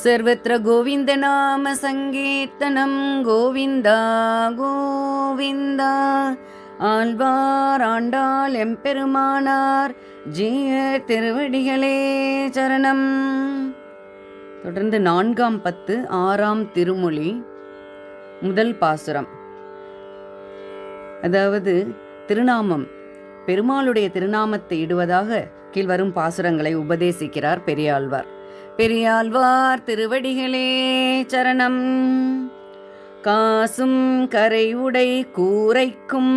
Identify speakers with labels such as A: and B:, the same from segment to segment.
A: सर्वत्र गोविन्दनाम सङ्कीर्तनं गोविन्द गोविन्द ஆழ்வார் ஆண்டாள் எம்பெருமானார் ஜீய திருவடிகளே சரணம். தொடர்ந்து 4ஆம் பத்து 6ஆம் திருமொழி முதல் பாசுரம். அதாவது திருநாமம், பெருமாளுடைய திருநாமத்தை இடுவதாக கீழ்வரும் பாசுரங்களை உபதேசிக்கிறார் பெரியாழ்வார். பெரியாழ்வார் திருவடிகளே சரணம். காசும் கரை உடை கூரைக்கும்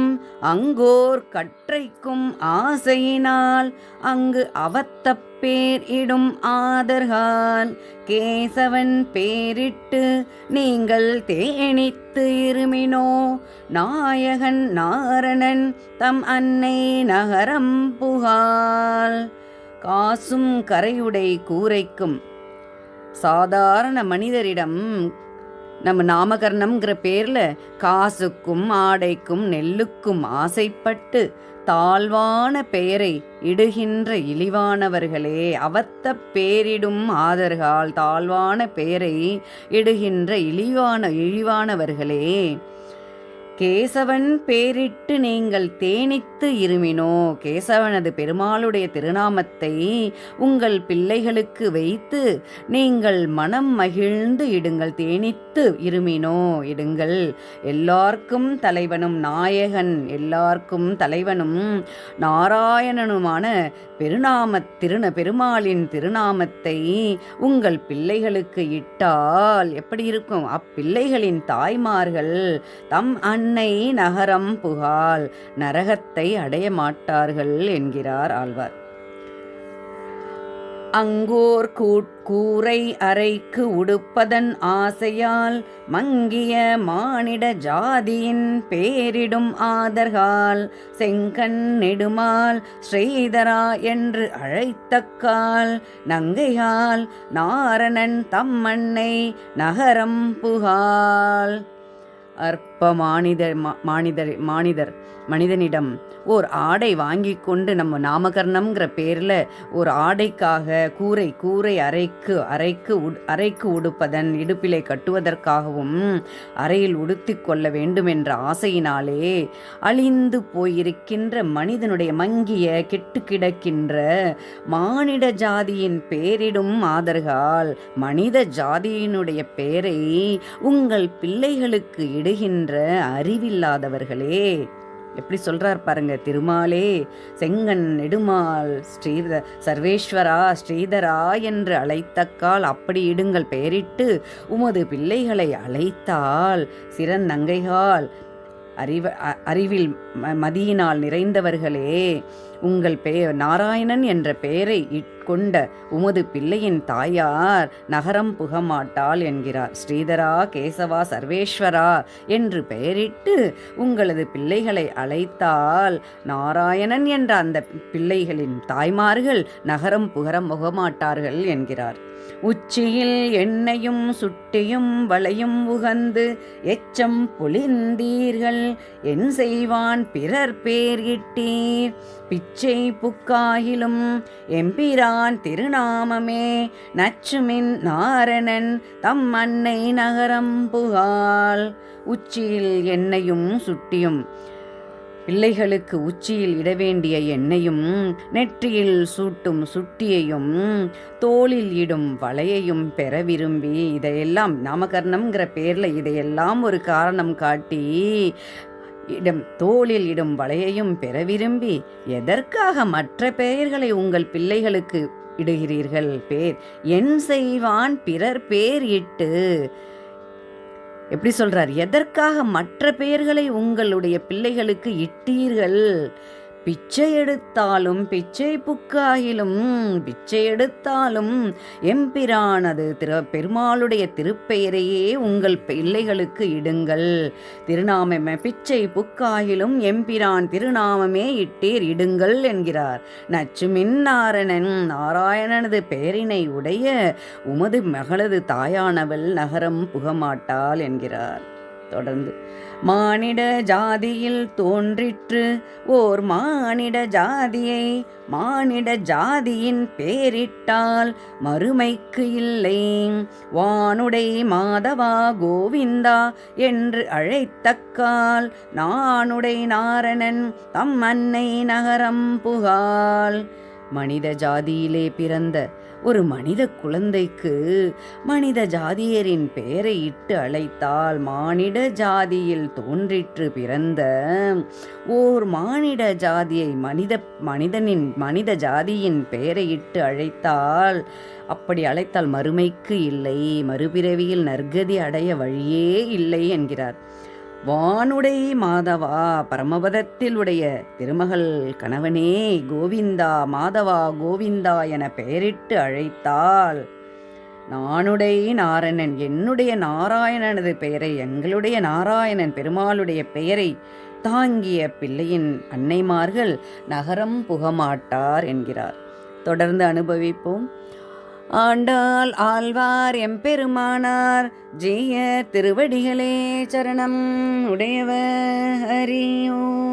A: அங்கோர் கற்றைக்கும் ஆசையினால் அங்கு அவத்தப் பேர் இடும் ஆதர்கால் கேசவன் பேரிட்டு நீங்கள் தேனித்து இருமினோ நாயகன் நாரணன் தம் அன்னை நகரம் புகால். காசும் கரையுடை கூரைக்கும், சாதாரண மனிதரிடம் நம்ம நாமகரணம்ங்கிற பேரில் காசுக்கும் ஆடைக்கும் நெல்லுக்கும் ஆசைப்பட்டு தாழ்வான பெயரை இடுகின்ற இழிவானவர்களே, அவத்த பேரிடும் ஆதர்கால் தாழ்வான பெயரை இடுகின்ற இழிவானவர்களே, கேசவன் பேரிட்டு நீங்கள் தேனித்து இருமினோ, கேசவனது பெருமாளுடைய திருநாமத்தை உங்கள் பிள்ளைகளுக்கு வைத்து நீங்கள் மனம் மகிழ்ந்து இடுங்கள், தேனித்து இருமினோ இடுங்கள். எல்லார்க்கும் தலைவனும் நாயகன், எல்லார்க்கும் தலைவனும் நாராயணனுமான பெருமாளின் திருநாமத்தை உங்கள் பிள்ளைகளுக்கு இட்டால் எப்படி இருக்கும்? அப்பிள்ளைகளின் தாய்மார்கள் தம் அன்னை நகரம் புகால், நரகத்தை அடைய மாட்டார்கள் என்கிறார் ஆழ்வார். அங்கோர் கூரை அறைக்கு உடுப்பதன் ஆசையால் மங்கிய மானிட ஜாதியின் பேரிடும் ஆதர்கால் செங்கண் நெடுமால் ஸ்ரீதரா என்று அழைத்தக்கால் நங்கையால் நாரணன் தம்மன்னை நகரம் புகால். அற்ப மனிதனிடம் ஓர் ஆடை வாங்கி கொண்டு நம்ம நாமகரணம்ங்கிற பேரில் ஒரு ஆடைக்காக கூரை அறைக்கு உடுப்பதன் இடுப்பிலை கட்டுவதற்காகவும் அறையில் உடுத்தி கொள்ள வேண்டும் என்ற ஆசையினாலே அழிந்து போயிருக்கின்ற மனிதனுடைய மங்கிய கெட்டு கிடக்கின்ற மானிட ஜாதியின் பேரிடும் ஆதர்கால், மனித ஜாதியினுடைய பெயரை உங்கள் பிள்ளைகளுக்கு இடுகின்ற அறிவில்லாதவர்களே. எப்படி சொல்றார் பாருங்க, திருமாலே செங்கன் நெடுமால் சர்வேஸ்வரா ஸ்ரீதரா என்று அழைத்தக்கால் அப்படி இடுங்கள் பெயரிட்டு உமது பிள்ளைகளை அழைத்தால் சிறந்தங்கைகால் அறிவில் மதியினால் நிறைந்தவர்களே, உங்கள் நாராயணன் என்ற பெயரை கொண்ட உமது பிள்ளையின் தாயார் நகரம் புகமாட்டாள் என்கிறார். ஸ்ரீதரா கேசவா சர்வேஸ்வரா என்று பெயரிட்டு உங்களது பிள்ளைகளை அழைத்தால் நாராயணன் என்ற அந்த பிள்ளைகளின் தாய்மார்கள் நகரம் புகமாட்டார்கள் என்கிறார். உச்சியில் எண்ணெயும் சுட்டியும் வளையும் உகந்து எச்சம் பொழிந்தீர்கள், என் செய்வான் பிறர் பேர் இட்டீர், பிச்சை புக்காகிலும் எம்பிரான் திருநாமமே நச்சுமின் நாரணன் தம் அன்னை நகரம் புகால். உச்சியில் எண்ணெயும் சுட்டியும், பிள்ளைகளுக்கு உச்சியில் இடவேண்டிய எண்ணெயும் நெற்றியில் சூட்டும் சுட்டியையும் தோளில் இடும் வளையையும் பெற விரும்பி, இதையெல்லாம் நாமகரணம்ங்கிற பேரில் இதையெல்லாம் ஒரு காரணம் காட்டி தோளில் இடும் வளையையும் பெற விரும்பி எதற்காக மற்ற பெயர்களை உங்கள் பிள்ளைகளுக்கு இடுகிறீர்கள்? பேர் என் செய்வான் பிறர் பேர் இட்டு. எப்படி சொல்றார்? எதற்காக மற்ற பெயர்களை உங்களுடைய பிள்ளைகளுக்கு இட்டீர்கள்? பிச்சை எடுத்தாலும் பிச்சை புக்காகிலும் பிச்சை எடுத்தாலும் எம்பிரானது பெருமாளுடைய திருப்பெயரையே உங்கள் பிள்ளைகளுக்கு இடுங்கள். திருநாமமே பிச்சை புக்காகிலும் எம்பிரான் திருநாமமே இட்டீர் இடுங்கள் என்கிறார். நச்சுமின் நாராயணனது பெயரினை உடைய உமது மகளது தாயானவள் நகரம் புகமாட்டாள் என்கிறார். தொடர்ந்து மானிட ஜாதியில் தோன்றிற்று ஓர் மானிட ஜாதியை மானிட ஜாதியின் பேரிட்டால் மறுமைக்கு இல்லை. வானுடை மாதவா கோவிந்தா என்று அழைத்தக்கால் நானுடை நாரணன் தம் அன்னை நகரம் புகால். மனித ஜாதியிலே பிறந்த ஒரு மனித குழந்தைக்கு மனித ஜாதியரின் பெயரை இட்டு அழைத்தால் மானிட ஜாதியில் தோன்றிற்று பிறந்த ஓர் மானிட ஜாதியை மனித ஜாதியின் பெயரை இட்டு அழைத்தால், அப்படி அழைத்தால் மறுமைக்கு இல்லை, மறுபிறவியில் நற்கதி அடைய வழியே இல்லை என்கிறார். வானுடை மாதவா பரமபதத்தில் உடைய திருமகள் கணவனே கோவிந்தா மாதவா கோவிந்தா என பெயரிட்டு அழைத்தால், நானுடை நாரணன் என்னுடைய நாராயணனது பெயரை எங்களுடைய நாராயணன் பெருமாளுடைய பெயரை தாங்கிய பிள்ளையின் அன்னைமார்கள் நகரம் புகமாட்டார் என்கிறார். தொடர்ந்து அனுபவிப்போம். ஆண்டாள் ஆழ்வார் எம்பெருமானார் ஜெய திருவடிகளே சரணம். உடையவர் ஹரி ஓம்.